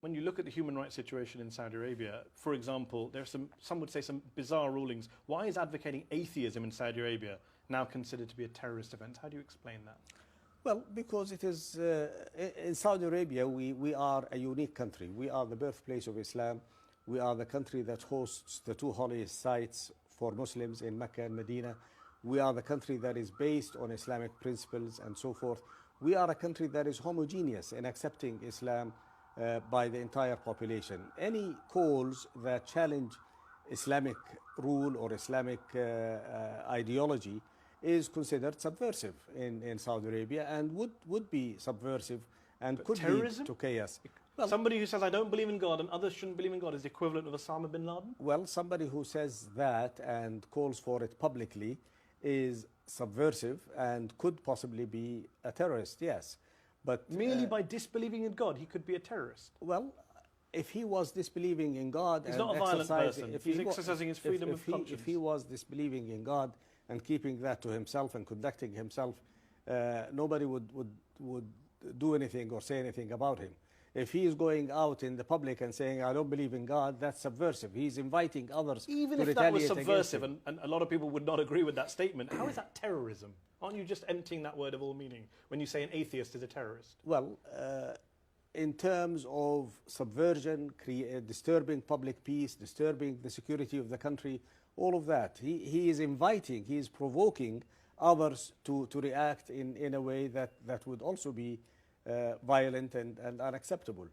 When you look at the human rights situation in Saudi Arabia, for example, there are some would say some bizarre rulings. Why is advocating atheism in Saudi Arabia now considered to be a terrorist offense? How do you explain that? Well, because it is, in Saudi Arabia, we are a unique country. We are the birthplace of Islam. We are the country that hosts the two holiest sites for Muslims in Mecca and Medina. We are the country that is based on Islamic principles and so forth. We are a country that is homogeneous in accepting Islam by the entire population. Any calls that challenge Islamic rule or Islamic ideology is considered subversive in Saudi Arabia and would be subversive and could lead to chaos. Well, somebody who says, I don't believe in God and others shouldn't believe in God is the equivalent of Osama bin Laden? Well, somebody who says that and calls for it publicly is subversive and could possibly be a terrorist, yes. But merely by disbelieving in God, he could be a terrorist? Well, if he was disbelieving in God... He's not a violent person. If he's exercising his freedom of conscience. If he was disbelieving in God and keeping that to himself and conducting himself, nobody would do anything or say anything about him. If he is going out in the public and saying, I don't believe in God, that's subversive. He's inviting others to retaliate against him. Even if that was subversive, and a lot of people would not agree with that statement, how is that terrorism? Aren't you just emptying that word of all meaning when you say an atheist is a terrorist? Well, in terms of subversion, disturbing public peace, disturbing the security of the country, all of that, he is inviting, he is provoking others to react in a way that would also be violent and unacceptable.